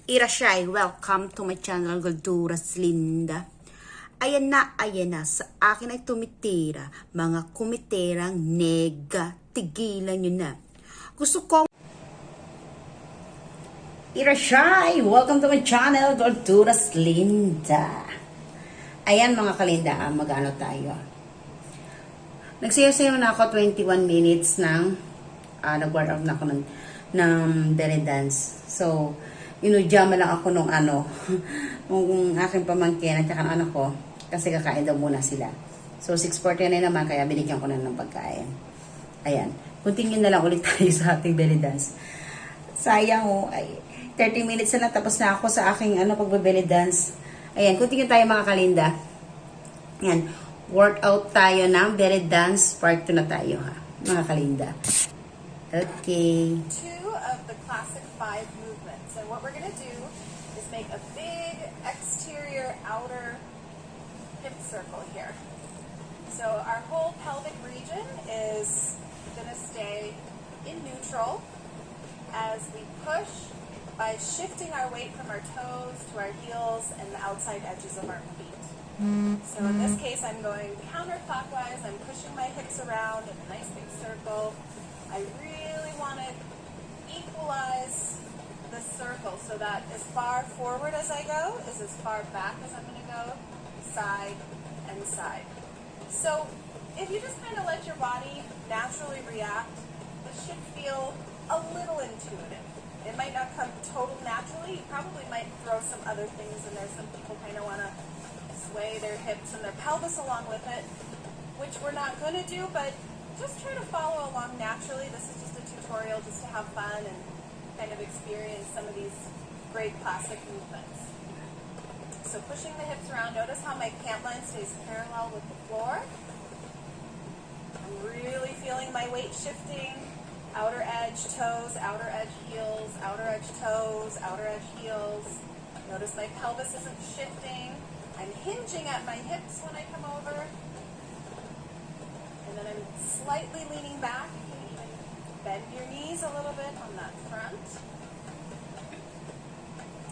Irashay, welcome to my channel, Golduras Linda. Ayan na, sa akin ay tumitira, mga kumiterang nega, tigilan nyo na. Gusto ko, Irashay, welcome to my channel, Golduras Linda. Ayan mga kalinda, mag-ano tayo. Nagsayaw-sayaw na ako 21 minutes ng, nag-workout na ako ng belly dance. So, inujama lang ako nung nung aking pamangkin at saka ng anak ko kasi kakain daw muna sila. So 6:40 na naman kaya binigyan ko na ng pagkain. Ayan. Continue na lang ulit tayo sa ating belly dance. Sayang ay 30 minutes na tapos na ako sa aking pagbe-belly dance. Ayan, continue tayo mga kalinda. Ayan, workout tayo ng belly dance part 2 na tayo ha, mga kalinda. Okay. 2 of the classic 5 movements. And what we're going to do is make a big exterior outer hip circle here. So our whole pelvic region is going to stay in neutral as we push by shifting our weight from our toes to our heels and the outside edges of our feet. So in this case, I'm going counterclockwise. I'm pushing my hips around in a nice big circle. I really want to equalize the circle so that as far forward as I go is as far back as I'm going to go, side and side. So if you just kind of let your body naturally react, this should feel a little intuitive. It might not come total naturally. You probably might throw some other things in there. Some people kind of want to sway their hips and their pelvis along with it, which we're not going to do, but just try to follow along naturally. This is just a tutorial just to have fun and kind of experience some of these great classic movements. So pushing the hips around, notice how my pant line stays parallel with the floor. I'm really feeling my weight shifting. Outer edge toes, outer edge heels, outer edge toes, outer edge heels. Notice my pelvis isn't shifting. I'm hinging at my hips when I come over. And then I'm slightly leaning back. You can even bend your knees a little bit on that front.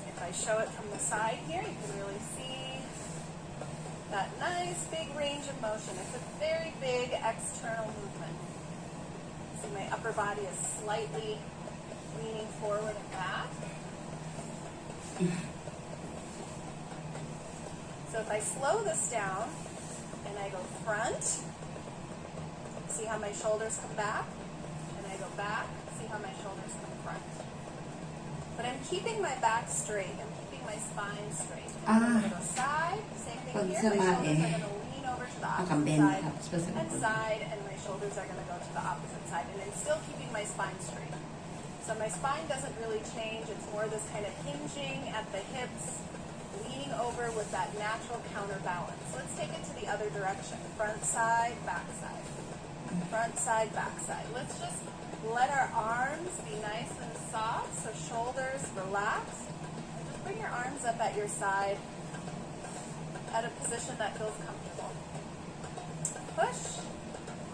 If I show it from the side here, you can really see that nice big range of motion. It's a very big external movement. See, my upper body is slightly leaning forward and back. So if I slow this down and I go front, see how my shoulders come back, and I go back, see how my shoulders come front. But I'm keeping my back straight, I'm keeping my spine straight. I'm going to go side, same thing here, my shoulders are going to lean over to the opposite side, and my shoulders are going to go to the opposite side, and I'm still keeping my spine straight. So my spine doesn't really change, it's more this kind of hinging at the hips, leaning over with that natural counterbalance. Let's take it to the other direction, front side, back side. Front side, back side. Let's just let our arms be nice and soft, so shoulders relax. And just bring your arms up at your side at a position that feels comfortable. Push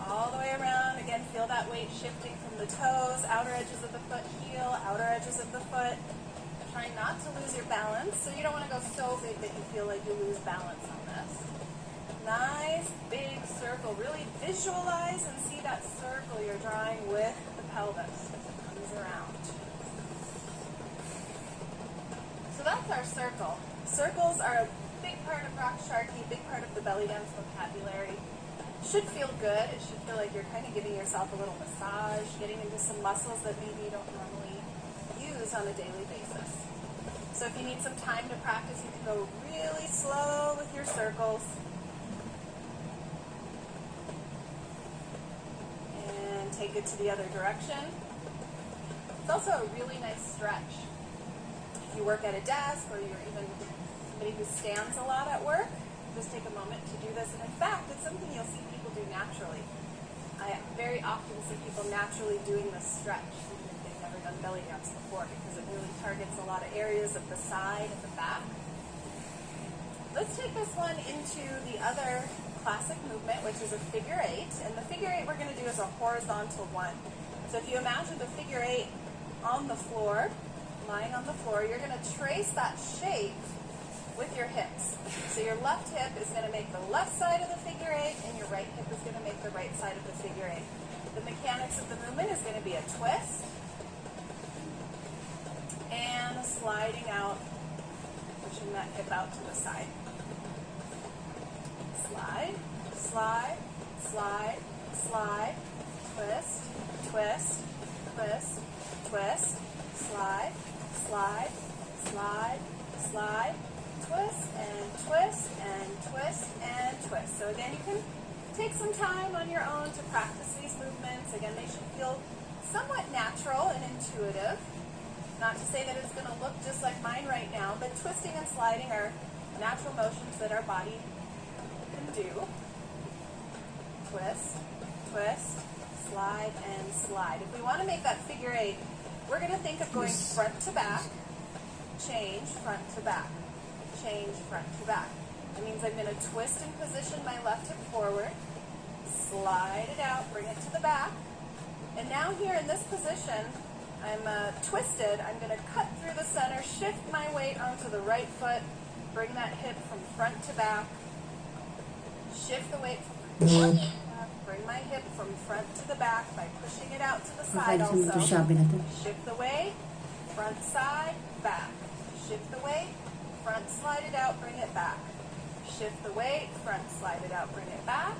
all the way around. Again, feel that weight shifting from the toes, outer edges of the foot, heel, outer edges of the foot. Try not to lose your balance, so you don't want to go so big that you feel like you lose balance on this. Nice big circle. Really visualize and see that circle you're drawing with the pelvis as it comes around. So that's our circle. Circles are a big part of rock sharky, big part of the belly dance vocabulary. Should feel good. It should feel like you're kind of giving yourself a little massage, getting into some muscles that maybe you don't normally use on a daily basis. So if you need some time to practice, you can go really slow with your circles. And take it to the other direction. It's also a really nice stretch. If you work at a desk or you're even somebody who stands a lot at work, just take a moment to do this. And in fact, it's something you'll see people do naturally. I very often see people naturally doing this stretch, even if they've never done belly dance before, because it really targets a lot of areas of the side and the back. Let's take this one into the other classic movement, which is a figure 8. And the figure 8 we're going to do is a horizontal one. So if you imagine the figure 8 on the floor, lying on the floor, you're going to trace that shape with your hips. So your left hip is going to make the left side of the figure eight, and your right hip is going to make the right side of the figure eight. The mechanics of the movement is going to be a twist and a sliding out, pushing that hip out to the side. Slide, slide, slide, slide, twist, twist, twist, twist, slide, slide, slide, slide, twist and twist and twist and twist. So again, you can take some time on your own to practice these movements. Again, they should feel somewhat natural and intuitive. Not to say that it's going to look just like mine right now, but twisting and sliding are natural motions that our body can do. Twist, twist, slide, and slide. If we want to make that figure eight, we're going to think of going front to back, change, front to back, change, front to back. That means I'm going to twist and position my left hip forward, slide it out, bring it to the back, and now here in this position, I'm twisted. I'm going to cut through the center, shift my weight onto the right foot, bring that hip from front to back, shift the weight from front to back, bring my hip from front to the back by pushing it out to the side also. Shift the weight, front side, back. Shift the weight, front slide it out, bring it back. Shift the weight, front slide it out, bring it back.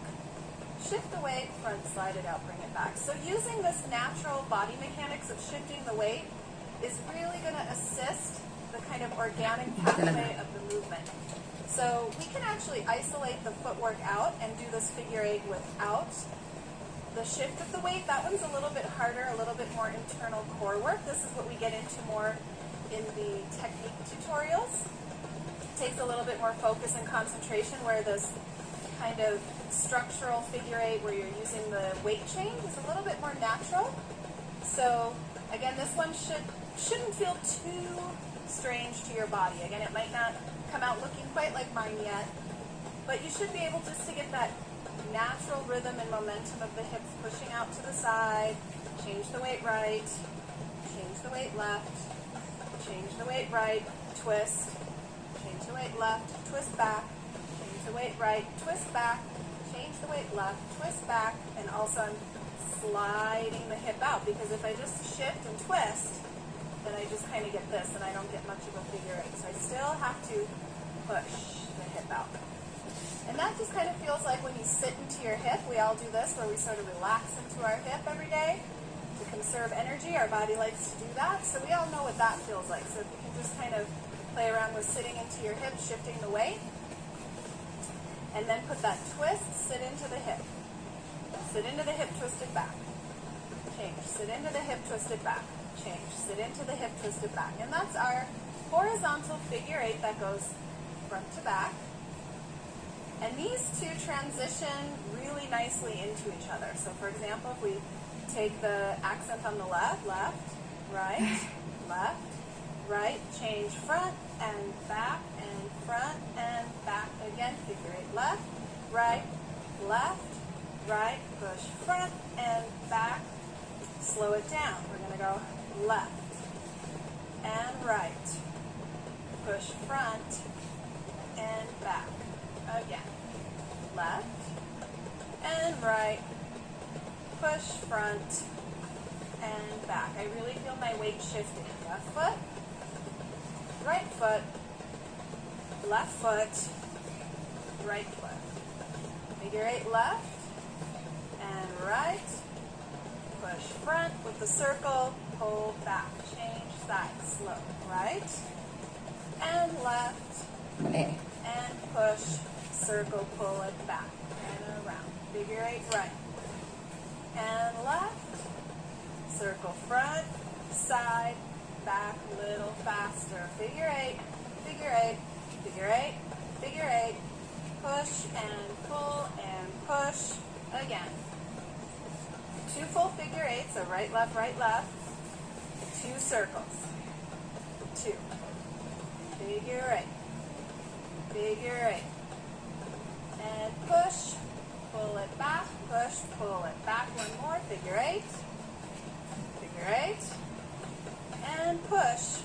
Shift the weight, front slide it out, bring it back. So using this natural body mechanics of shifting the weight is really going to assist the kind of organic pathway of the movement. So we can actually isolate the footwork out and do this figure eight without the shift of the weight. That one's a little bit harder, a little bit more internal core work. This is what we get into more in the technique tutorials. It takes a little bit more focus and concentration, where this kind of structural figure eight where you're using the weight change is a little bit more natural. So again, this one shouldn't feel too strange to your body. Again, it might not come out looking quite like mine yet, but you should be able just to get that natural rhythm and momentum of the hips pushing out to the side. Change the weight right, change the weight left, change the weight right, twist, change the weight left, twist back, change the weight right, twist back, change the weight left, twist back, and also I'm sliding the hip out, because if I just shift and twist, then I just kind of get this, and I don't get much of a figure eight. So I still have to push the hip out. And that just kind of feels like when you sit into your hip. We all do this, where we sort of relax into our hip every day to conserve energy. Our body likes to do that, so we all know what that feels like. So if you can just kind of play around with sitting into your hip, shifting the weight, and then put that twist, sit into the hip. Sit into the hip, twisted back. Change, sit into the hip, twisted back. Change, sit into the hip, twisted back. And that's our horizontal figure eight that goes front to back. And these two transition really nicely into each other. So for example, if we take the accent on the left, left, right, left, right, change front and back and front and back again, figure eight, left, right, push front and back, slow it down. We're going to go left and right, push front and back. Again, left and right, push front and back. I really feel my weight shifting. Left foot, right foot, left foot, right foot. Figure eight, left and right, push front with the circle, pull back, change side, slow, right and left, and push, circle, pull it back and around. Figure eight, right and left, circle front, side, back, little faster. Figure eight, figure eight, figure eight, figure eight, push and pull and push again. Two full figure eights, so right, left, two circles, two, figure eight, and push, pull it back, push, pull it back, one more, figure eight, and push,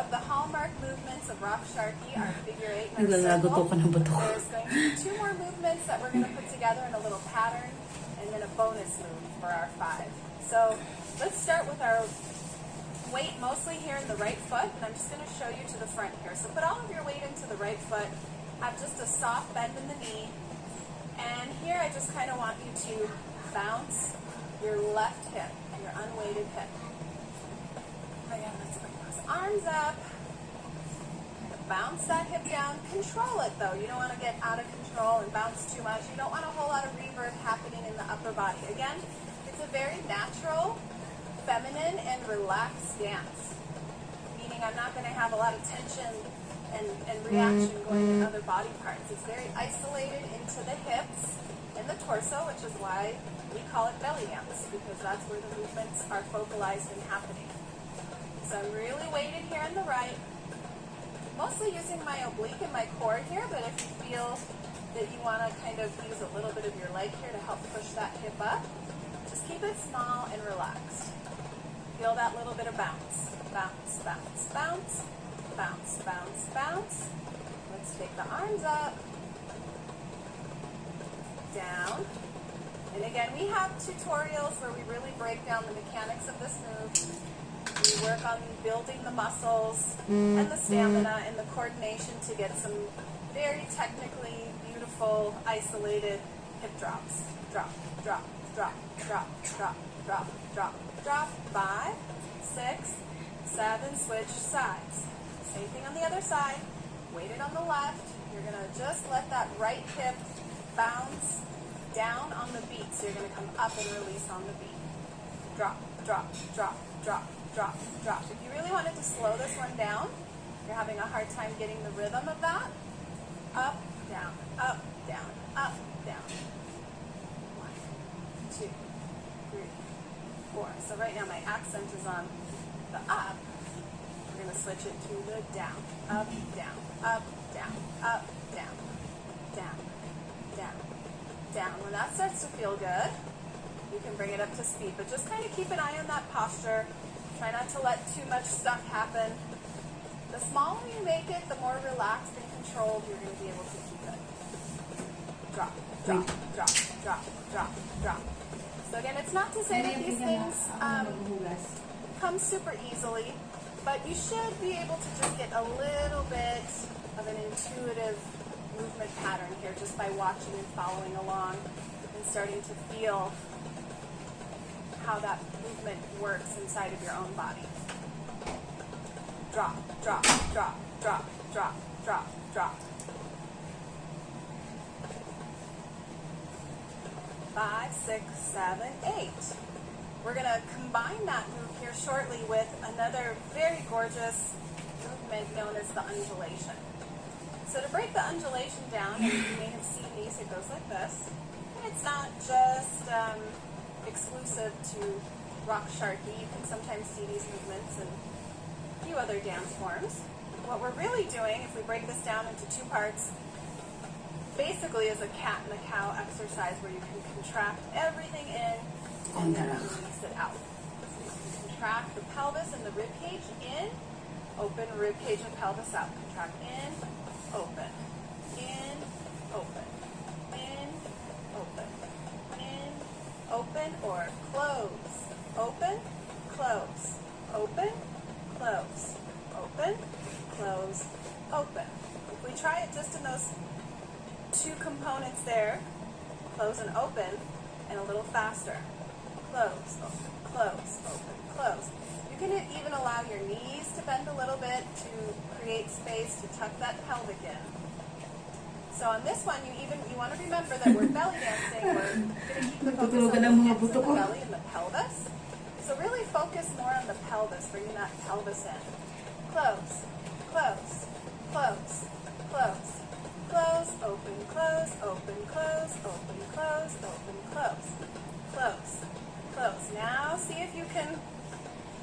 of the hallmark movements of rock sharky are figure 8 and our Naglalagoto circle. ka ng buto ko. There's going to be 2 more movements that we're going to put together in a little pattern, and then a bonus move for our 5. So let's start with our weight mostly here in the right foot, and I'm just going to show you to the front here. So put all of your weight into the right foot, have just a soft bend in the knee, and here I just kind of want you to bounce your left hip, your unweighted hip. Again, let's bring those arms up. Bounce that hip down. Control it though. You don't want to get out of control and bounce too much. You don't want a whole lot of reverb happening in the upper body. Again, it's a very natural, feminine, and relaxed dance. Meaning I'm not going to have a lot of tension and reaction going in other body parts. It's very isolated into the hips and the torso, which is why we call it belly dance, because that's where the movements are focalized and happening. So I'm really weighted here on the right, mostly using my oblique and my core here, but if you feel that you want to kind of use a little bit of your leg here to help push that hip up, just keep it small and relaxed. Feel that little bit of bounce. Bounce, bounce, bounce, bounce, bounce, bounce. Let's take the arms up, down. And again, we have tutorials where we really break down the mechanics of this move. We work on building the muscles and the stamina and the coordination to get some very technically beautiful, isolated hip drops. Drop, drop, drop, drop, drop, drop, drop, drop. 5, 6, 7, switch sides. Same thing on the other side. Weighted on the left. You're going to just let that right hip bounce down on the beat. So you're going to come up and release on the beat. Drop, drop, drop, drop, drop, drop. If you really wanted to slow this one down, you're having a hard time getting the rhythm of that. Up, down, up, down, up, down. 1, 2, 3, 4. So right now my accent is on the up. We're going to switch it to the down. Up, down, up, down, up, down, down, down, down. When that starts to feel good, you can bring it up to speed, but just kind of keep an eye on that posture. Try not to let too much stuff happen. The smaller you make it, the more relaxed and controlled you're going to be able to keep it. Drop, drop, drop, drop, drop, drop. So again, it's not to say that these things come super easily, but you should be able to just get a little bit of an intuitive movement pattern here just by watching and following along and starting to feel how that movement works inside of your own body. Drop, drop, drop, drop, drop, drop, drop. 5, 6, 7, 8. We're going to combine that move here shortly with another very gorgeous movement known as the undulation. So to break the undulation down, and you may have seen these, it goes like this. And it's not just exclusive to rock sharky. You can sometimes see these movements in a few other dance forms. What we're really doing, if we break this down into 2 parts, basically is a cat and a cow exercise where you can contract everything in and then release it out. So you can contract the pelvis and the rib cage in, open, rib cage and pelvis out. Contract in, open, open, in, open, in, open, or close, open, close, open, close, open, close, open. If we try it just in those 2 components there, close and open, and a little faster. Close, open, close, open, close. You can even allow your knees to bend a little bit to create space to tuck that pelvic in. So on this one, you want to remember that we're belly dancing. We're going to keep the focus on the hips and the belly and the pelvis. So really focus more on the pelvis, bringing that pelvis in. Close, close, close, close. Close, open, close, open, close, open, close, open, close, close, close. Now see if you can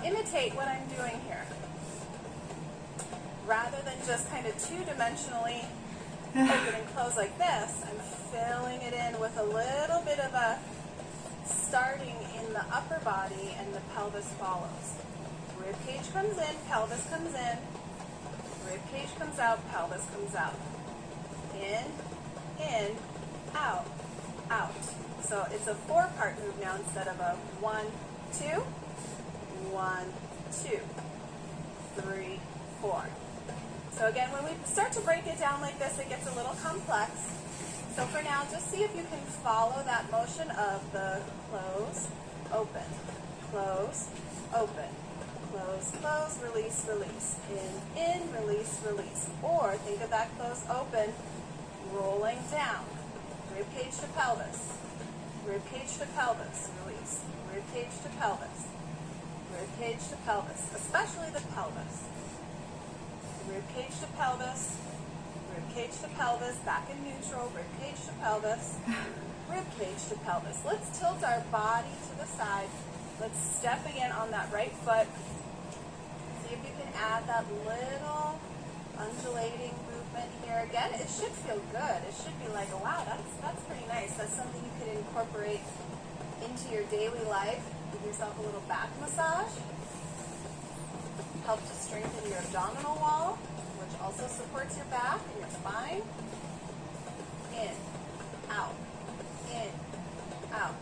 imitate what I'm doing here. Rather than just kind of 2-dimensionally open and close like this, I'm filling it in with a little bit of a starting in the upper body and the pelvis follows. Rib cage comes in, pelvis comes in, Rib cage comes out, pelvis comes out. In, out, out. So it's a 4-part move now instead of a 1, 2, 1, 2, 3, 4. So again, when we start to break it down like this, it gets a little complex. So for now, just see if you can follow that motion of the close, open, close, open, close, close, release, release, in, release, release. Or think of that close, open, rolling down, rib cage to pelvis, rib cage to pelvis, release, rib cage to pelvis, rib cage to pelvis, especially the pelvis. Rib cage to pelvis, rib cage to pelvis, back in neutral, rib cage to pelvis, rib cage to pelvis. Let's tilt our body to the side. Let's step again on that right foot. See if you can add that little undulating movement here. Again, it should feel good. It should be like, wow, that's pretty nice. That's something you could incorporate into your daily life. Give yourself a little back massage. Help to strengthen your abdominal wall, which also supports your back and your spine. In, out, in, out,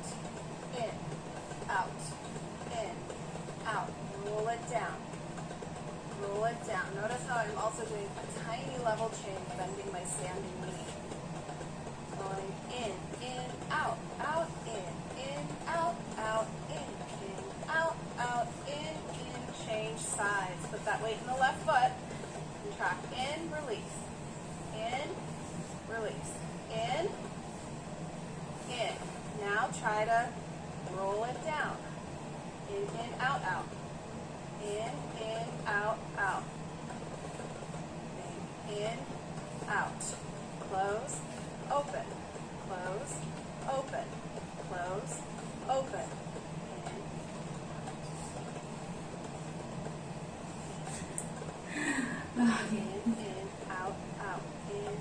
in, out, in, out. Roll it down. Roll it down. Notice how I'm also doing a tiny level change, bending my standing knee. Going in, out, out, in, out, out, in, change sides. Put that weight in the left foot. Contract in, release. In, release. In. Now try to roll it down. In, out, out. In, out, out. In, out. Close, open. Close, open. Close, open. In, out, out. In,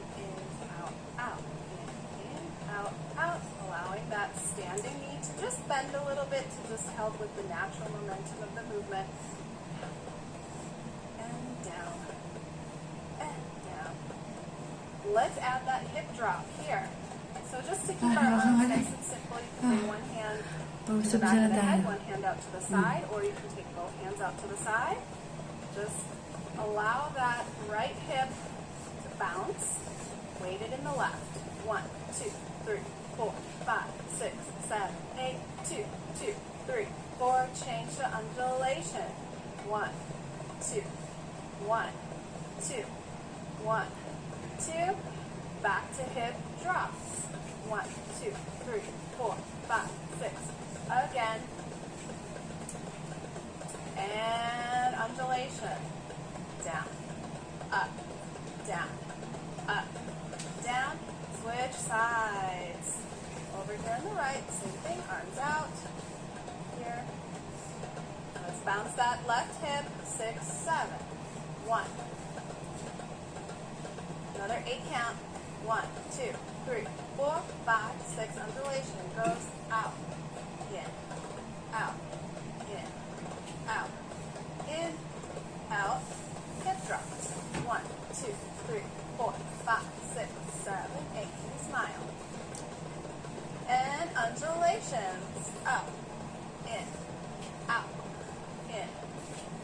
out, out. In, out, out. Allowing that standing knee to just bend a little bit to just help with the natural momentum of the movement. And down. And down. Let's add that hip drop here. So just to keep our arms nice and simple, you can bring one hand to the back of the head, one hand out to the side, or you can take both hands out to the side. Just allow that right hip to bounce, weighted in the left. 1, 2, 3, 4, 5, 6, 7, 8, 2, 2, 3, 4. Change to undulation. 1, 2, 1, 2, 1, 2. Back to hip drops. 1, 2, 3, 4, 5, 6. Again. And undulation. Down, up, down, up, down. Switch sides. Over here on the right, same thing, arms out. Here. Let's bounce that left hip. 6, 7. 1. Another 8 count. 1, 2, 3, 4, 5, 6. Undulation goes out, in, out, in, out, in, out. Hip drops. 1, 2, 3, 4, 5, 6, 7, 8. Smile. And undulations. Up, in, out, in,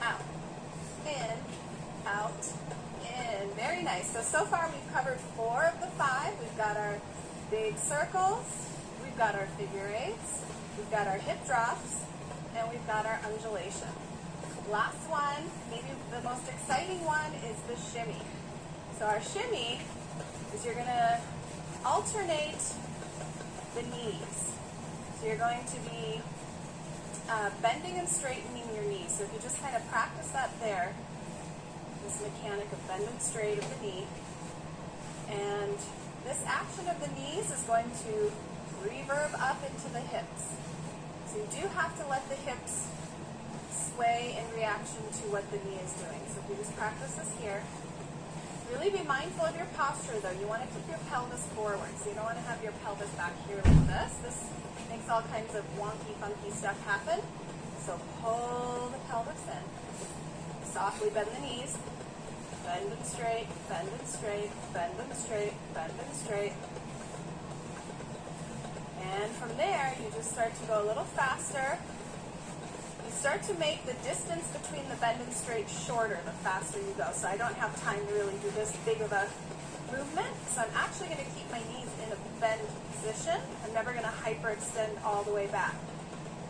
out, in, out, in. Very nice. So far we've covered 4 of the 5. We've got our big circles, we've got our figure eights, we've got our hip drops, and we've got our undulation. Last one, maybe the most exciting one, is the shimmy. So our shimmy is you're going to alternate the knees. So you're going to be bending and straightening your knees. So if you just kind of practice that there, this mechanic of bend and straight of the knee. And this action of the knees is going to reverb up into the hips. So you do have to let the hips sway in reaction to what the knee is doing. So if you just practice this here, really be mindful of your posture though. You want to keep your pelvis forward. So you don't want to have your pelvis back here like this. This makes all kinds of wonky, funky stuff happen. So pull the pelvis in. Softly bend the knees. bend and straight, bend and straight, bend and straight, bend and straight. And from there, you just start to go a little faster. You start to make the distance between the bend and straight shorter the faster you go. So I don't have time to really do this big of a movement. So I'm actually going to keep my knees in a bend position. I'm never going to hyperextend all the way back.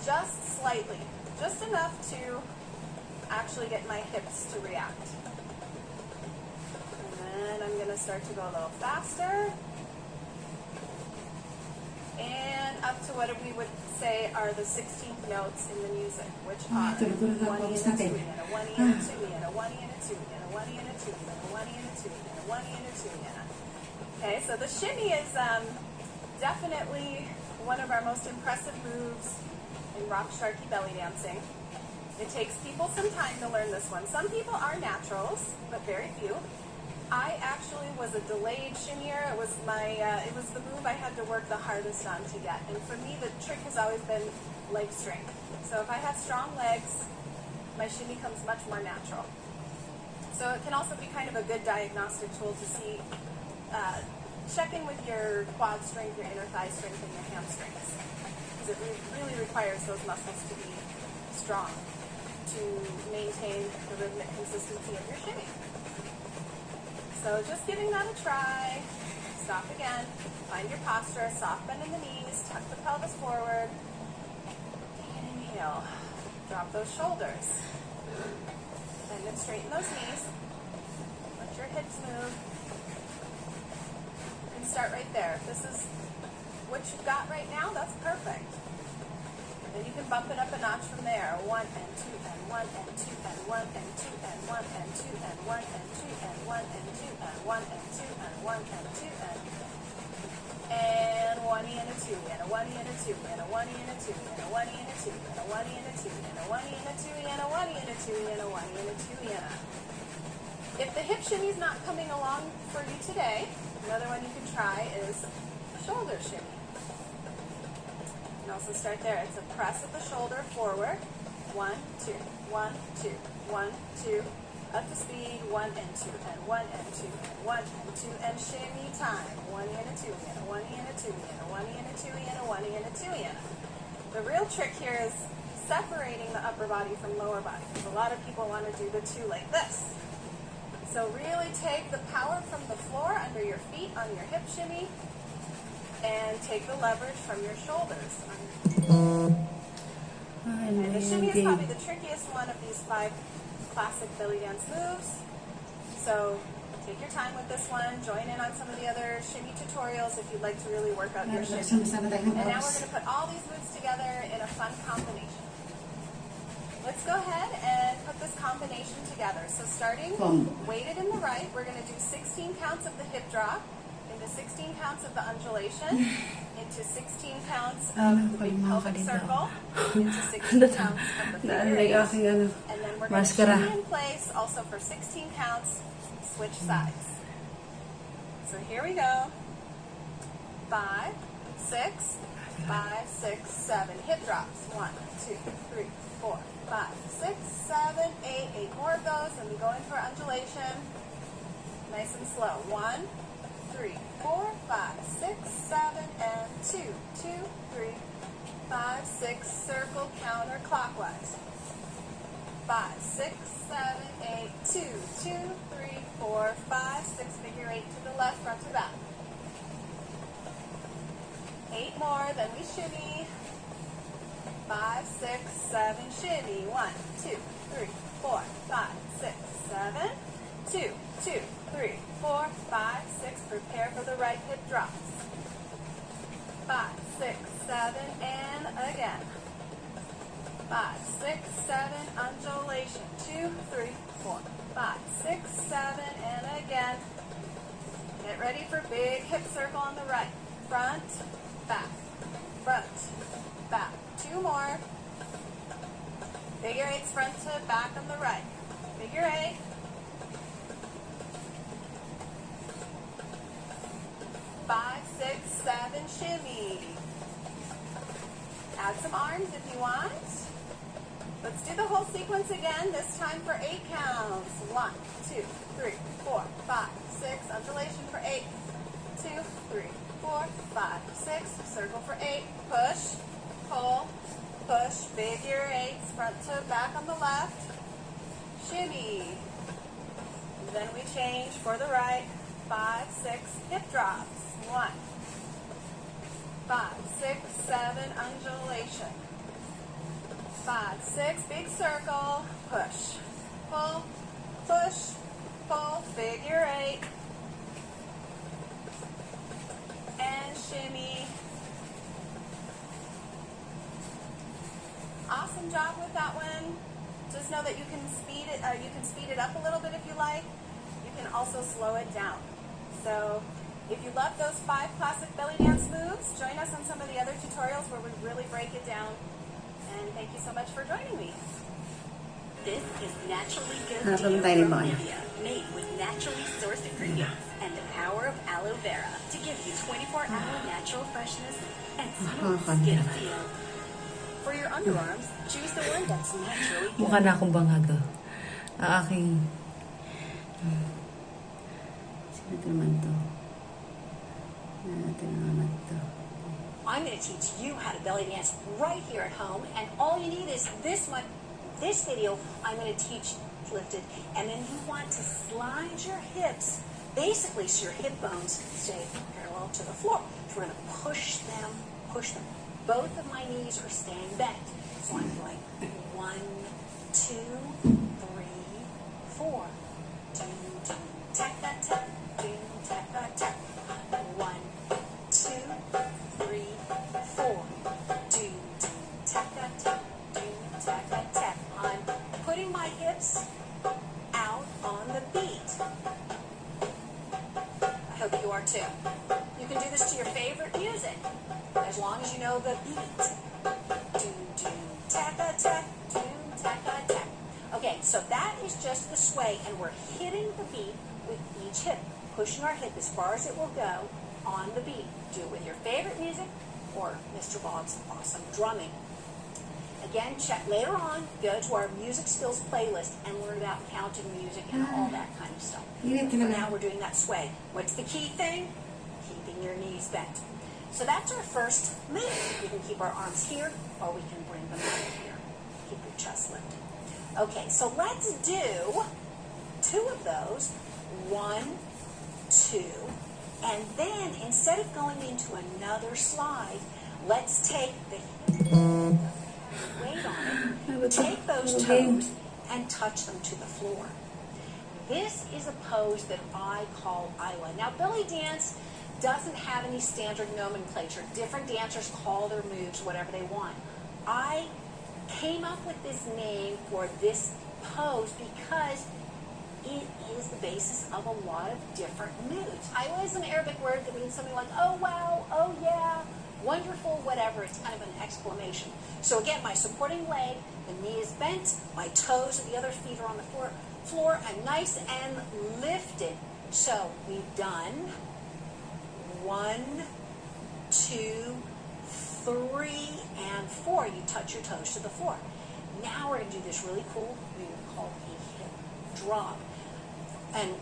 Just slightly. Just enough to actually get my hips to react. And then I'm going to start to go a little faster. And up to what we would say are the 16th notes in the music, which are 1 and a 2 and a 1 and a 2 and a 1 and a 2 and a 1 and a 2 and a 1 and a 2 and a 1 and a 2 and a. Okay, so the shimmy is definitely one of our most impressive moves in rock sharky belly dancing. It takes people some time to learn this one. Some people are naturals, but very few. I actually was a delayed shimmier. It was the move I had to work the hardest on to get. And for me, the trick has always been leg strength. So if I have strong legs, my shimmy comes much more natural. So it can also be kind of a good diagnostic tool to see, check in with your quad strength, your inner thigh strength, and your hamstrings. Because it really requires those muscles to be strong to maintain the rhythmic consistency of your shimmy. So just giving that a try. Stop again. Find your posture. Soft bend in the knees. Tuck the pelvis forward. Inhale. Drop those shoulders. Bend and straighten those knees. Let your hips move. And start right there. If this is what you've got right now, that's perfect. Then you can bump it up a notch from there. 1 and 2 and 1 and 2 and 1 and 2 and 1 and 2 and 1 and 2 and 1 and 2 and 1 and 2 and 1 and 2 and 1 and a 2 and a 1 and a 2 and a 1 and a 2 and a 1 and a 2 and a 1 and a 2 and a 1 and a 2 and a 1 and a 2 and a 1 and a 2 and a. If the hip shimmy is not coming along for you today, another one you can try is shoulder shimmy. Also start there. It's a press of the shoulder forward. 1, 2, 1, 2, 1, 2. Up to speed. 1 and 2 and 1 and 2 and 1 and 2 and shimmy time. 1 and a 2 and a 1 and a 2 and a 1 and a 2 and a 1 and a 2 and a. The real trick here is separating the upper body from lower body. A lot of people want to do the two like this. So really take the power from the floor under your feet on your hip shimmy. And take the leverage from your shoulders. And the shimmy is probably the trickiest one of these 5 classic belly dance moves. So take your time with this one. Join in on some of the other shimmy tutorials if you'd like to really work out your shimmy. And now we're going to put all these moves together in a fun combination. Let's go ahead and put this combination together. So starting weighted in the right, we're going to do 16 counts of the hip drop, into 16 counts of the undulation, into 16 counts of the big pelvic circle, into 16 counts of the figure eight, and then we're going to shimmy in place also for 16 counts, switch sides. So here we go. 5, 6, 5, 6, 7. Hip drops. 1, 2, 3, 4, 5, 6, 7, 8. 8 more of those, and we go in for undulation. Nice and slow. 1, 3, 4, 5, 6, 7, and 2, 2, 3, 5, 6, circle counterclockwise. 5, 6, 7, 8, 2, 2, 3, 4, 5, 6, figure 8 to the left, front to back. 8 more, then we shimmy. 5, 6, 7, shimmy. 1, 2, 3, 4, 5, 6, 7, 2, 2, 3, 4, 5, 6. Prepare for the right hip drops. 5, 6, 7, and again. 5, 6, 7, undulation. 2, 3, 4, 5, 6, 7, and again. Get ready for big hip circle on the right. Front, back, front, back. 2 more. Figure 8's front to back on the right. Figure 8. 5, 6, 7, shimmy. Add some arms if you want. Let's do the whole whole sequence again, this time for 8 counts. 1, 2, 3, 4, 5, 6. Undulation for 8. 2, 3, 4, 5, 6. Circle for 8. Push, pull, push. Figure 8s, front to back on the left. Shimmy. Then we change for the right. 5, 6. Hip drops. 1, 5, 6, 7. Undulation. 5, 6, big circle, push, pull, push, pull, figure 8, and shimmy. Awesome job with that one. Just know that you can speed it up a little bit if you like. You can also slow it down. So if you love those 5 classic belly dance moves, join us on some of the other tutorials where we really break it down. And thank you so much for joining me. This is naturally good Habang deal tayo from mo. India, made with naturally sourced ingredients and the power of aloe vera to give you 24-hour natural freshness and smooth skin feel. For your underarms, choose the one that's naturally good. Mukha na akong bangaga. Ang aking... Sino ito naman to? Ito naman to. I'm going to teach you how to belly dance right here at home, and all you need is this video. I'm going to teach lifted, and then you want to slide your hips, basically so your hip bones stay parallel to the floor. So we're going to push them. Both of my knees are staying bent. So I'm going 1, 2, 3, 4. Do, tack, tack, tack. Do, tack, tack, tack. 1, 2, 3, 4. Do, tack, tack, tack. Do, tack, tack, tack. I'm putting my hips out on the beat. I hope you are too. You can do this to your favorite music, as long as you know the beat. Do, tack, tack, tack. Do, tack, tack, tack. Okay, so that is just the sway, and we're hitting the beat with each hip, pushing our hip as far as it will go on the beat. Do it with your favorite music or Mr. Bob's awesome drumming. Again, check later on, go to our music skills playlist and learn about counting music and all that kind of stuff. For now, we're doing that sway. What's the key thing? Keeping your knees bent. So that's our first move. We can keep our arms here, or we can bring them right here. Keep your chest lifted. Okay, so let's do 2 of those. 1, 2, and then instead of going into another slide, let's take the weight on it, take those toes and touch them to the floor. This is a pose that I call Iowa. Now, belly dance doesn't have any standard nomenclature. Different dancers call their moves whatever they want. I came up with this name for this pose because it is the basis of a lot of different moods. Iowa is an Arabic word that means something like, oh wow, oh yeah, wonderful, whatever. It's kind of an exclamation. So again, my supporting leg, the knee is bent, my toes of the other feet are on the floor. I'm nice and lifted. So we've done 1, 2, 3, and 4. You touch your toes to the floor. Now we're going to do this really cool move called a hip drop. And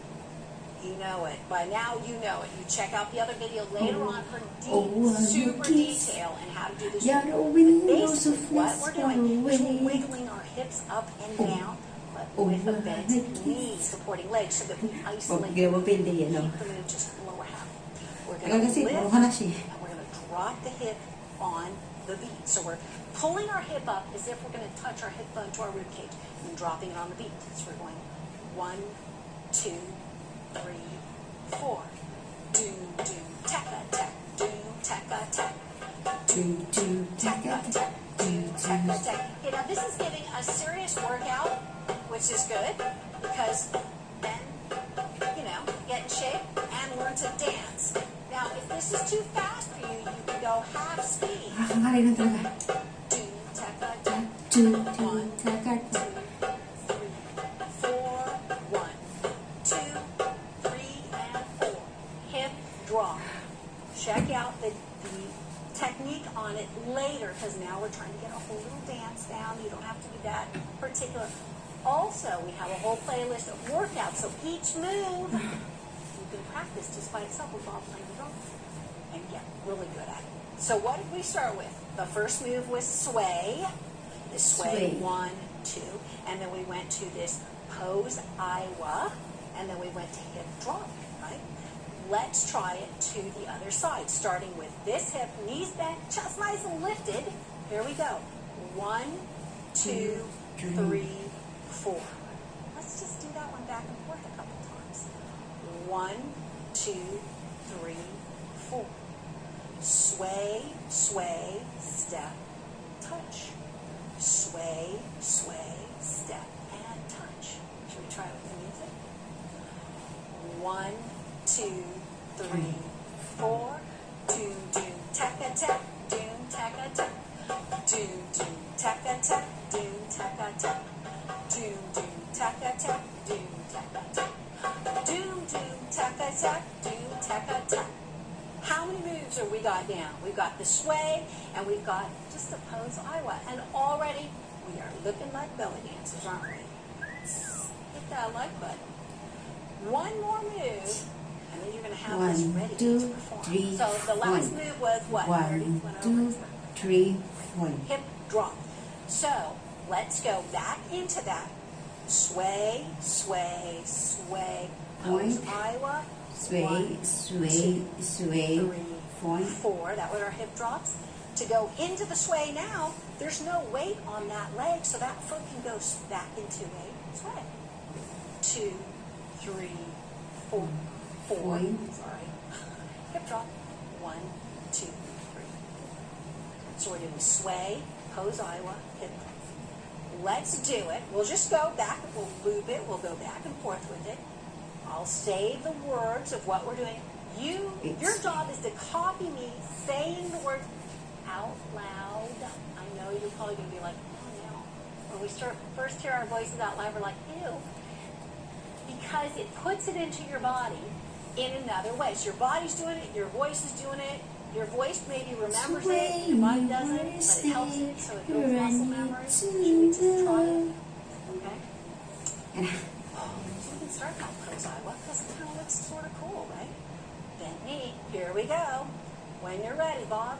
you know it. By now you know it. You check out the other video later on for super detail and how to do this. Basically, what we're doing is we're wiggling our hips up and down, but with a bent knee supporting legs so that we isolate them and keep them in just the lower half. We're going to lift and we're going to drop the hip on the beat. So we're pulling our hip up as if we're going to touch our hip bone to our rib cage and dropping it on the beat. So we're going 1, 2, 3, 4. Do, tack, tack. Do, tack, tack. Do, tack, tack. Do, tack, tack. Okay, now this is giving a serious workout, which is good because then, get in shape and learn to dance. Now, if this is too fast for you, you can go half speed. Do, tack, tack. 1, 2, 3, 4. 1, 2, 3, and 4. Hip drop. Check out the technique on it later because now we're trying to get a whole little dance down You don't have to be that particular. Also, we have a whole playlist of workouts, so each move you can practice just by itself while playing the drum and get really good at it. So what did we start with? The first move was sway. The sway, 1, 2, and then we went to this pose Iowa, and then we went to hip drop, right? Let's try it to the other side, starting with this hip, knees bent, chest nice and lifted. Here we go. 1, 2, 3, 4. Let's just do that one back and forth a couple times. 1, 2, 3, 4. Sway, sway, step, touch. Sway, sway, step, and touch. Should we try it with the music? 1, 2, 3, 4. Do, do, taka, tak, doom, taka, tak. Do, do, taka, tak, doom, taka, tak. Do, do, taka, tak, doom, taka, tak. Do, do, taka, tak, doom, taka, tak. How many moves have we got now? We've got the sway, and we've got just the pose Iowa. And already, we are looking like belly dancers, aren't we? Hit that like button. One more move, and then you're going to have this ready to perform. 3, So the last move was what? 1, 2, 3, 4. Hip drop. So let's go back into that. Sway, sway, sway. Pose Point. Iowa. Sway, 1, sway, 2, sway, 3, point. 4. That was our hip drops. To go into the sway now, there's no weight on that leg, so that foot can go back into a sway. 2, 3, 4, 4. Point. Sorry. Hip drop. 1, 2, 3. So we're doing sway, pose Iowa, hip drop. Let's do it. We'll just go back. We'll loop it. We'll go back and forth with it. I'll say the words of what we're doing. Your job is to copy me saying the words out loud. I know you're probably going to be like, oh no. When we first hear our voices out loud, we're like, ew. Because it puts it into your body in another way. So your body's doing it, your voice is doing it. Your voice maybe remembers it, your body doesn't, but it helps it, so it builds muscle memory. Should we just try it? Okay? And So we can start that pose Iowa because it kind of looks sort of cool, right? Bent knee. Here we go. When you're ready, Bob.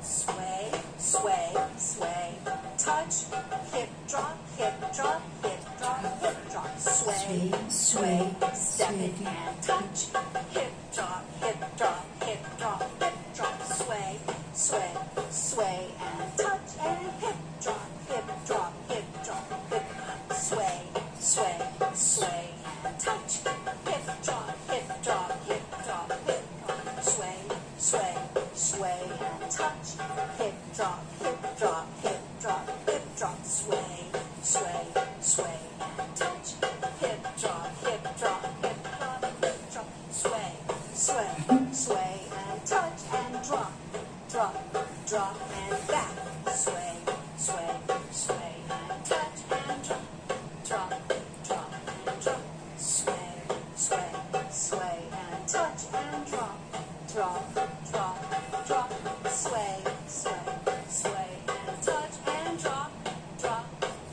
Sway, sway, sway. Touch. Hip drop, hip drop, hip drop, hip drop. Sway, sway, step it and touch. Hip drop, hip drop, hip drop, hip drop. Sway, sway, sway and touch. And hip drop, hip drop, hip drop, hip drop. Sway, sway, sway and touch. Hip drop, hip drop, hip drop, hip drop. Sway, sway, sway and touch. Hip drop, hip drop, hip drop, hip drop. Sway, sway, sway and touch. Hip drop, hip drop, hip drop, hip drop. Sway, sway, sway and touch and drop, drop, drop and back. Sway, sway, sway and touch and drop, drop, drop and drop. Sway, sway, sway and touch and drop, drop, drop, drop. Sway, sway, sway and touch and drop, drop,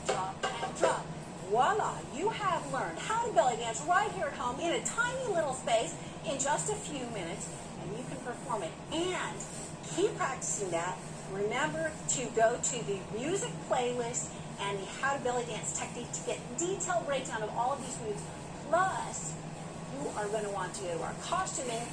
drop and drop. Voila, you have learned how to belly dance right here at home in a tiny little space in just a few minutes, and you can perform it. And keep practicing that. Remember to go to the music playlist and the How to Belly Dance Technique to get detailed breakdown of all of these moves. Plus, you are going to want to go to our costuming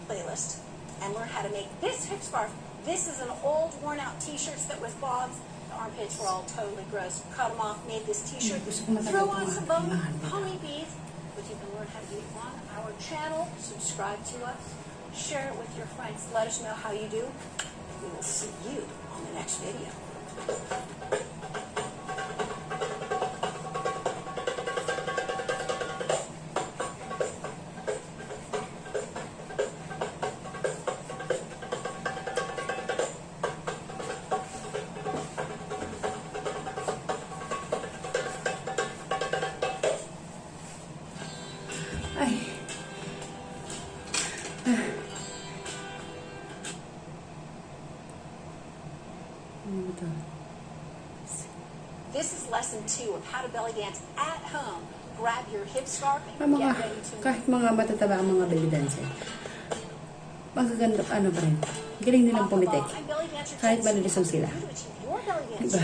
playlist and learn how to make this hip scarf. This is an old worn out t-shirt that was Bob's. The armpits were all totally gross. Cut them off, made this t-shirt. Throw on some pony beads, but you can learn how to do it on our channel. Subscribe to us. Share it with your friends. Let us know how you do. We will see you on the next video. ay. Ano ba ito? This is lesson 2 of how to belly dance at home. Grab your hip scarf and Mga, get ready to kahit mga matataba ang mga belly dancer, magaganda, ano ba rin, galing nilang pumitik. Kahit malilisong sila. Diba?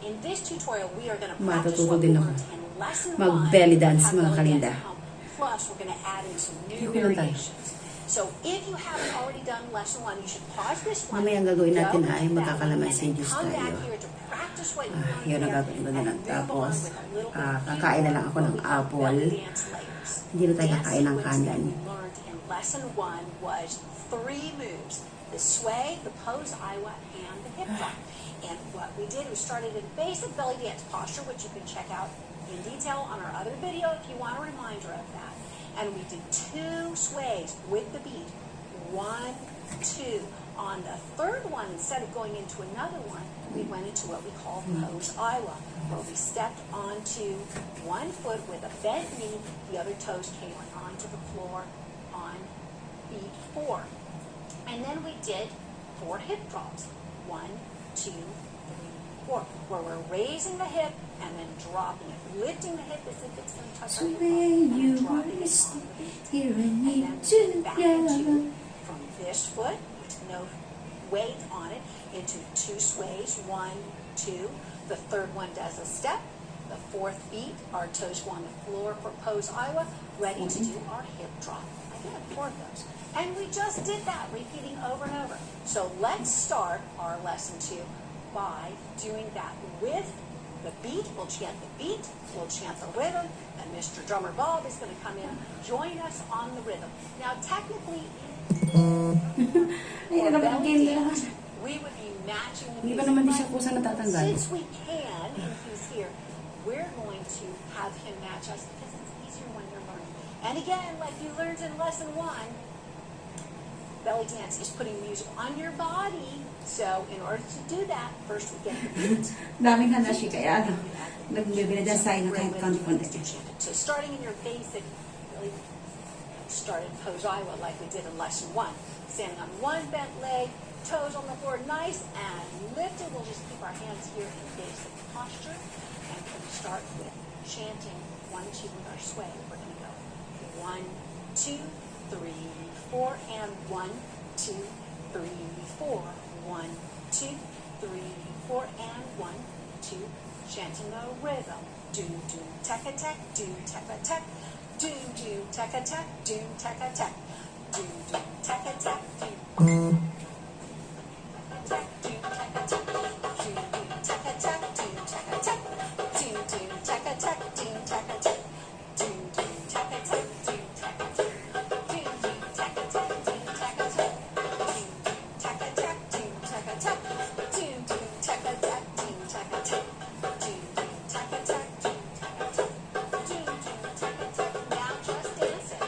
In this tutorial, we are going to practice Matututo what we din ako. learned in lesson 1. Mag-belly dance, how mga belly kalinda. dance at home. Plus, we're going to add in some new Hindi ko lang tayo. variations. So, if you haven't already done lesson 1, you should pause this one. Mamaya ang gagawin natin go ay to that magkakalamansi one, and then juice come tayo. back here to practice what you learned Yun ang there, gagawin ko na and lang. move Tapos, on with a little bit of kakain na lang ako ng what we call apple. belly dance layers. Hindi na tayo Dance kakain ng sequence that kanin. we learned in lesson 1 was 3 moves: the sway, the pose Iowa, and the hip drop. And what we did was started at basic belly dance posture, which you can check out in detail on our other video if you want a reminder of that. And we did 2 sways with the beat. 1, 2. On the third one, instead of going into another one, we went into what we call pose Iowa, where we stepped onto one foot with a bent knee, the other toes came onto the floor on beat 4. And then we did 4 hip drops. 1, 2, 3, 4, where we're raising the hip and then dropping it, lifting the hip as if it's going to touch our hip bone, and then dropping it on the beat. And then back into, from this foot, with no weight on it, into 2 sways, 1, 2. The third one does a step. The fourth beat, our toes go on the floor for pose Iowa, ready to do our hip drop. Again, 4 of those. And we just did that, repeating over and over. So let's start our lesson 2 by doing that with the beat. We'll chant the beat, we'll chant the rhythm, and Mr. Drummer Bob is going to come in and join us on the rhythm. Now, technically, Ayan, dapat ang game na naman. we would be matching the Hindi ba music. naman di siya but kusa natatanggal? Since we can, and he's here, we're going to have him match us because it's easier when you're learning. And again, like you learned in lesson 1, belly dance is putting music on your body. So in order to do that, first we get the beat. Daming hanashi kaya ano, nagbibili dyan sa'yo na kahit konti-konti. So starting in your basic, really started pose Iowa like we did in lesson 1. Standing on one bent leg, toes on the floor, nice and lifted. We'll just keep our hands here in basic posture. And we'll start with chanting 1, 2 with our sway. We're going to go 1, 2, 3, 4, and 1, 2, 3, 4. 1, 2, 3, 4, and 1, 2. Chanting the rhythm. Do, do, tack, tack, do, tack, tack. Do, do, tack, tack, do, tack, tack. Do, do, tack, tack, do. Tack, do, tack, tack. Do, do, tack, tack, do, tack, tack. Do, do, tack, tack, do, tack, tack. Do, do, tack, tack, do, tack, tack. Do, do, tack, tack, do, tack, tack. Now just dance it.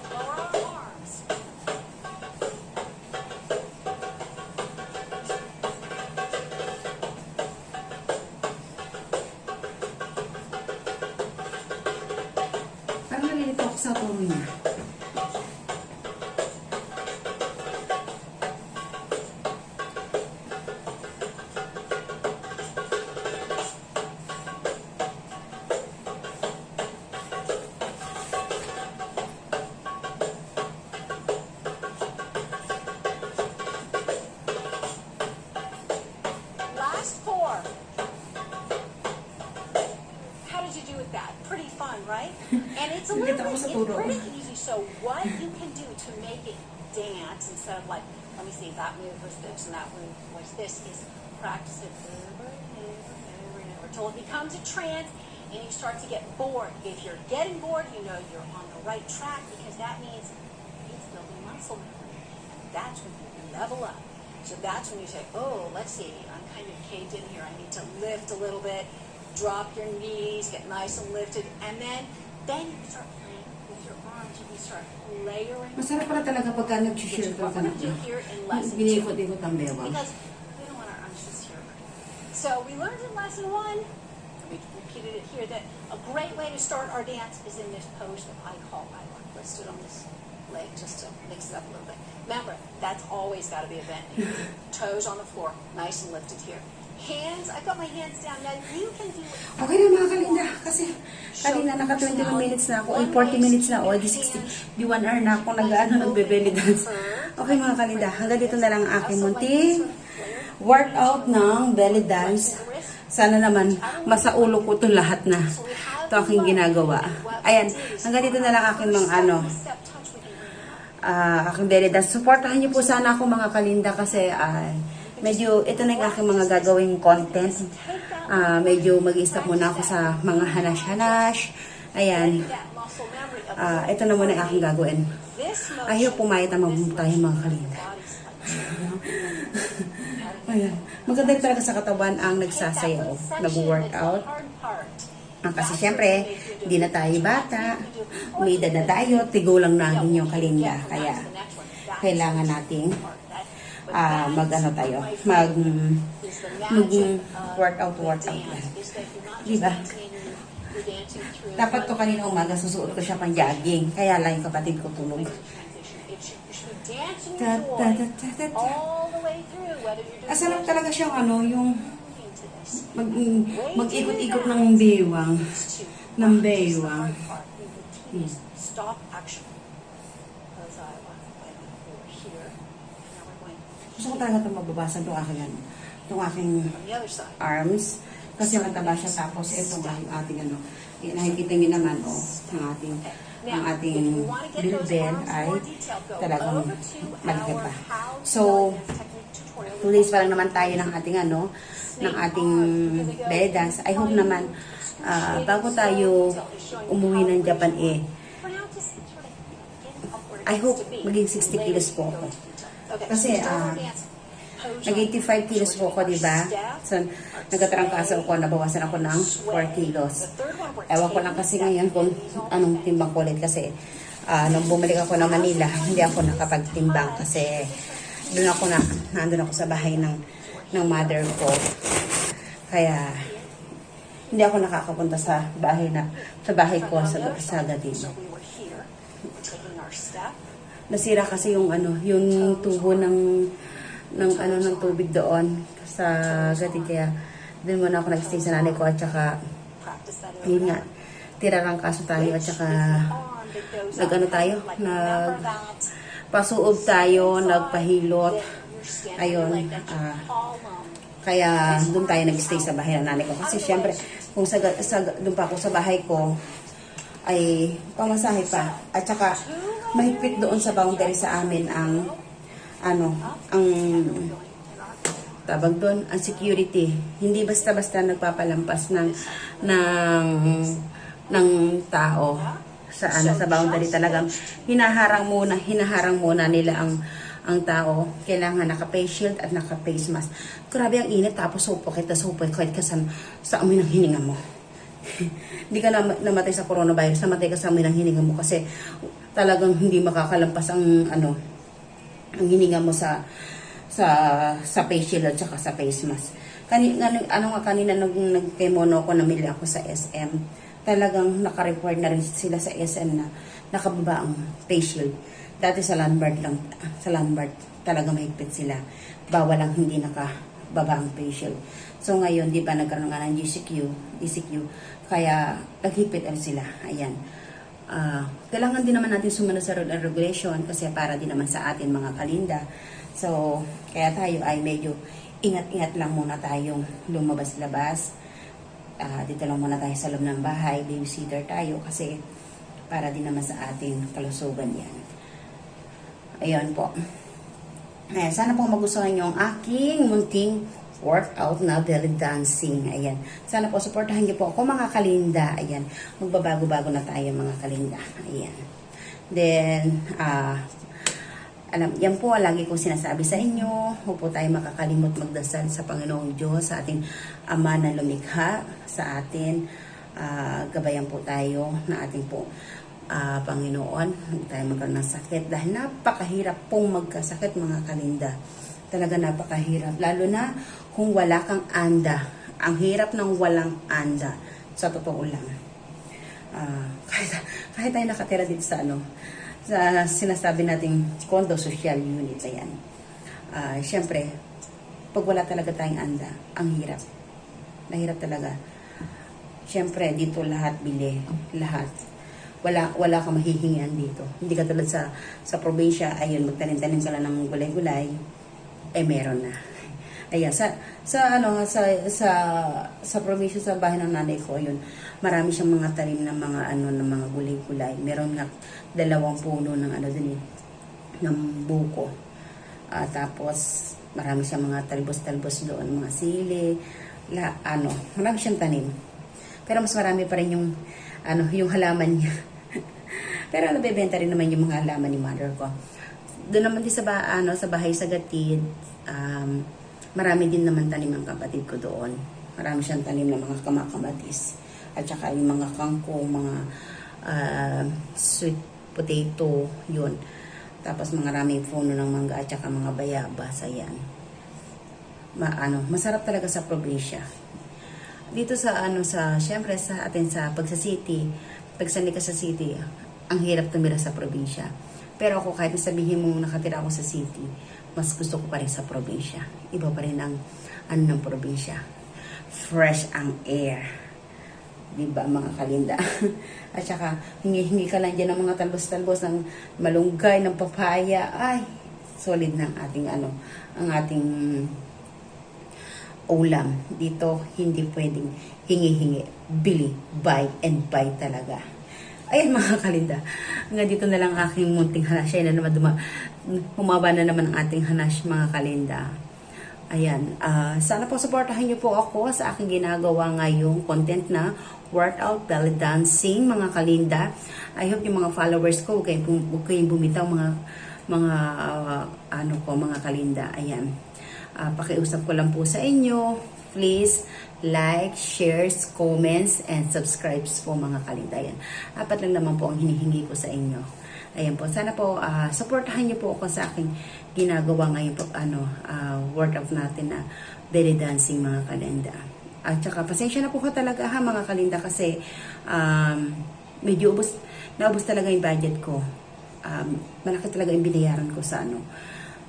Lower our arms. Parang nalilito ako sa turo niya. Last 4. How did you do with that? Pretty fun, right? And it's a little Nakita ko bit, sa it's turo. pretty easy. So what you can do to make it dance instead of like, let me see, that move was this and that move was this, is practice it over and over and over and over until it becomes a trance and you start to get bored. If you're getting bored, you know you're on the right track because that means it's building muscle memory. And that's when you level up. So that's when you say, oh, let's see, I'm kind of caved in here. I need to lift a little bit, drop your knees, get nice and lifted, and then you start playing with your arms. You can start layering. Masarap pala talaga pagka nag-share ka What we're na. gonna do here in lesson 2. Binikot-ikot ang bewang. Because we don't want our arms just here. So we learned in lesson 1, we repeated it here, that a great way to start our dance is in this pose that I call Iwa. Let's do it on this leg just to mix it up a little bit. Remember, that's always got to be a bend. Toes on the floor, nice and lifted here. Hands, I've got my hands down. Now you can do it. Okay na mga kalinda, kasi kanina naka 21 minutes na ako, ay 40 minutes na ako, di 60, di 1 hour na ako nag-belly dance. Okay mga kalinda, hanggang dito na lang ang aking munting workout ng belly dance. Sana naman masaulo ko ito lahat na ito aking ginagawa. Ayan, hanggang dito na lang aking mga aking belly dance. Supportahan niyo po sana ako mga kalinda kasi medyo ito na yung aking mga gagawing content. Medyo mag-i-stop muna ako sa mga hanash-hanash. Ayan. Ito na muna yung aking gagawin. Ayaw pumayat ang tayo mga kalinda. Ayan. Maganda talaga sa katawan ang nagsasayaw, nag-workout. Kasi syempre, hindi na tayo bata. May edad na tayo, tigulang na ang inyong kalinda. Kaya, kailangan nating workout lang. Diba? Dapat to kanina umaga, susuot ko siya pang jogging. Kaya lang yung kapatid ko tulog. Sarap talaga siyang yung mag-ikot-ikot ng bewang. Ng bewang. Stop action. Gusto ko talaga itong mababasag itong aking arms. Kasi mataba siya. Tapos itong ating nakikita niyo naman ang ating bilbel ay talagang malaki pa. So, 2 days pa lang naman tayo ng ating belly dance. I hope naman bago tayo umuwi ng Japan I hope maging 60 kilos po ako. Kasi nag-85 kilos po ako, diba? So, nagkatrangkaso ako, nabawasan ako ng 4 kilos. Ewan ko lang kasi ngayon kung anong timbang ko ulit nung bumalik ako ng Manila, hindi ako nakapagtimbang kasi nandun ako sa bahay ng mother ko. Kaya, hindi ako nakakapunta sa bahay ko sa Gatino. Nasira kasi yung tubo ng tubig doon sa Gati, kaya doon muna ako nag-stay sa nanay ko at saka yun nga, tirarang kaso tayo at saka nagpasuob tayo, nagpahilot, ayun, kaya doon tayo nag-stay sa bahay ng nanay ko kasi syempre kung doon pa ako sa bahay ko ay pamasahe pa at saka mahigpit doon sa boundary sa amin ang tabag doon, ang security. Hindi basta-basta nagpapalampas ng tao sa boundary. Talagang hinaharang muna nila ang tao. Kailangan naka-face shield at naka-face mask. Grabe ang init, tapos supokit ka sa amoy ng hininga mo. Hindi ka namatay sa coronavirus, namatay ka sa amoy ng hininga mo kasi talagang hindi makakalampas ang hininga mo sa face shield at saka sa face mask. Kanina nag-kemono ko, namili ako sa SM. Talagang naka-record na rin sila sa SM na nakababa ang face shield. Dati sa Landbird talaga mahigpit sila. Bawal lang hindi nakababa ang face shield. So ngayon, di ba nagkaroon nga ng DCQ, kaya naghigpit sila. Ayan. Kailangan din naman natin sumunod sa rule and regulation kasi para din naman sa atin mga kalinda. So, kaya tayo ay medyo ingat-ingat lang muna tayong lumabas-labas. Dito lang muna tayo sa loob ng bahay, babysitter tayo kasi para din naman sa ating kalusugan yan. Ayun po. Ayan, sana po magustuhan nyo ang aking munting workout na belly dancing. Ayan. Sana po supportahan niyo po ako mga kalinda. Ayan. Magbabago-bago na tayo mga kalinda. Ayan. Then, yan po, lagi kong sinasabi sa inyo, huwag po tayo makakalimot magdasal sa Panginoong Diyos, sa ating Ama na lumikha sa atin. Gabayan po tayo na ating po Panginoon, huwag tayo magkaroon ng sakit dahil napakahirap pong magkasakit mga kalinda. Talaga napakahirap. Lalo na kung wala kang anda. Ang hirap ng walang anda. Sa totoo lang. Kahit tayo nakatira dito sa sa sinasabi nating condo social unit, ayan. Siyempre, pag wala talaga tayong anda, ang hirap. Nahirap talaga. Siyempre, dito lahat bili. Lahat. Wala kang mahihingian dito. Hindi ka tulad sa probinsya, ayun, magtanim-tanim ka lang ng gulay-gulay, meron na. Ayan, sa probinsya, sa bahay ng nanay ko, yun, marami siyang mga tanim ng mga ng mga gulay-gulay. Meron nga 2 puno ng ng buko. Tapos marami siyang mga talbos-talbos doon, mga sili, marami siyang tanim. Pero mas marami pa rin yung yung halaman niya. Pero nabebenta rin naman yung mga halaman ni mother ko. Doon naman din sa bahay sa Gatid, marami din naman tanim ng kapatid ko doon. Marami siyang tanim ng mga kamatis. At saka yung mga kangkong, mga sweet potato, yun. Tapos maraming puno ng mangga at saka mga bayabas, ayan. Masarap talaga sa probinsya. Dito syempre sa atin pag sanay ka sa city, ang hirap tumira sa probinsya. Pero ako, kahit sabihin mo nakatira ako sa city, mas gusto ko pa rin sa probinsya. Iba pa rin ang ng probinsya. Fresh ang air. Diba, mga kalinda? At saka, hingi ka lang dyan ng mga talbos-talbos ng malunggay, ng papaya. Ay, solid ng ating ang ating ulam. Dito, hindi pwedeng hingi-hingi. Bili, buy, and buy talaga. Ayan mga kalinda. Hanggang dito na lang aking munting hanash. Ayan na naman humaba na naman ang ating hanash mga kalinda. Ayan. Sana po supportahan niyo po ako sa aking ginagawa ngayong content na workout belly dancing mga kalinda. I hope yung mga followers ko huwag kayong bumitaw mga kalinda. Ayan. Pakiusap ko lang po sa inyo. Please like, shares, comments, and subscribes po mga kalinda. Ayan. 4 lang naman po ang hinihingi ko sa inyo. Ayan po. Sana po supportahan niyo po ako sa aking ginagawa ngayon po workout natin na belly dancing mga kalinda. At saka pasensya na po ka talaga mga kalinda kasi medyo naubos talaga yung budget ko. Malaki talaga yung binayaran ko sa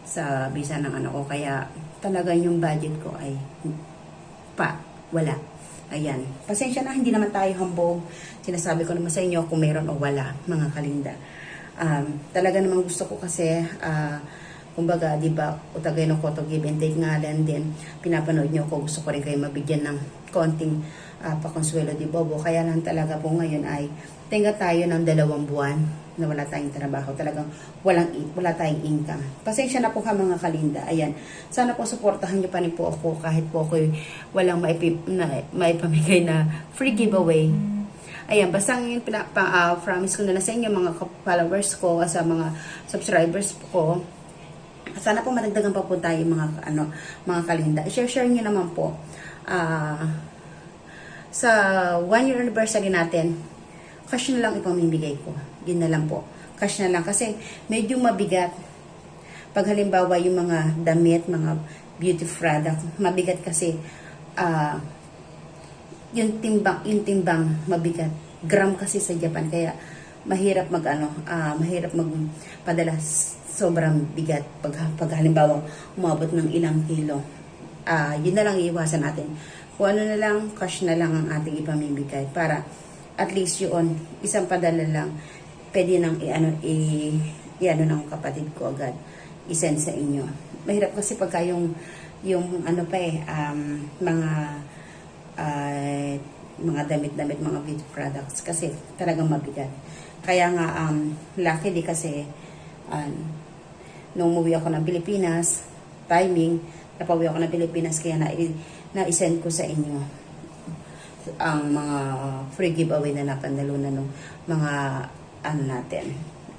sa visa ng ko, kaya talaga yung budget ko ay wala. Ayan. Pasensya na, hindi naman tayo hambog. Sinasabi ko naman sa inyo kung meron o wala, mga kalinda. Talaga namang gusto ko kasi, kumbaga, di ba, utagay ng koto, give and take nga din, pinapanood nyo ko, gusto ko rin kayo mabigyan ng konting pakonsuelo di bobo. Kaya lang talaga po ngayon ay tinga tayo ng 2 buwan na wala tayong trabaho. Talagang wala tayong income. Pasensya na po ka mga kalinda. Ayan. Sana po supportahan nyo pa rin po ako kahit po ako walang maipamigay na free giveaway. Ayan. Basta ngayon promise ko na sa inyo mga followers ko, sa mga subscribers ko. Sana po madagdagan pa po tayo mga kalinda. I-share nyo naman po. Sa 1-year anniversary natin, cash na lang ipamimigay ko. Yun na lang po. Cash na lang. Kasi medyo mabigat. Pag halimbawa yung mga damit, mga beauty product, mabigat kasi yung timbang mabigat. Gram kasi sa Japan. Kaya mahirap mahirap magpadala sobrang bigat pag halimbawa umabot ng ilang kilo. Yun na lang iiwasan natin. Kung ano na lang, cash na lang ang ating ipamimigay para at least yun, isang padala lang, pwede nang i-ano ng kapatid ko agad, isend sa inyo. Mahirap kasi pagka yung mga damit-damit, mga beauty products, kasi talagang mabigat. Kaya nga, luckily kasi, nung umuwi ako ng Pilipinas, napawi ako ng Pilipinas, kaya na-send ko sa inyo ang mga free giveaway na napandalunan ng mga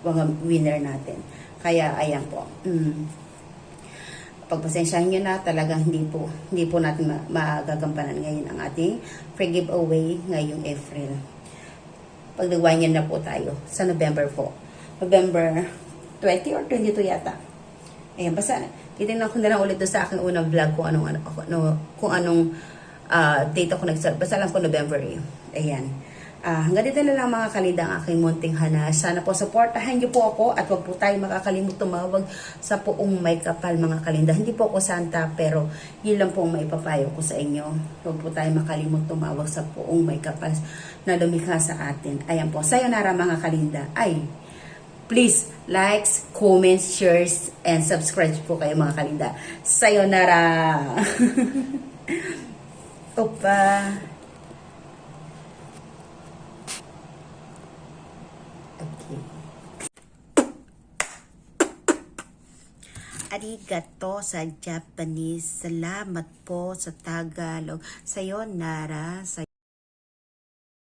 mga winner natin. Kaya ayan po. Pagpasensyahan nyo na, talagang hindi po natin magagampanan ngayon ang ating free giveaway ngayong April. Pag nag-1 year na po tayo sa November po. November 20 or 22 yata. Ayan, basta titingnan ko na lang ulit doon sa aking unang vlog kung anong date ako nag-start. Basta alam ko November eh. Ayan. Hanggang dito na lang mga kalinda ang aking munting hanas. Sana po supportahan niyo po ako at wag po tayo makakalimut tumawag sa Poong May Kapal mga kalinda. Hindi po ako santa pero yun lang po ang maipapayo ko sa inyo. Wag po tayo makalimut tumawag sa Poong May Kapal na lumikha sa atin. Ayan po. Sayonara mga kalinda. Ay, please likes, comments, shares, and subscribe po kayo mga kalinda. Sayonara! Opa! Arigato sa Japanese. Salamat po sa Tagalog. Sayonara.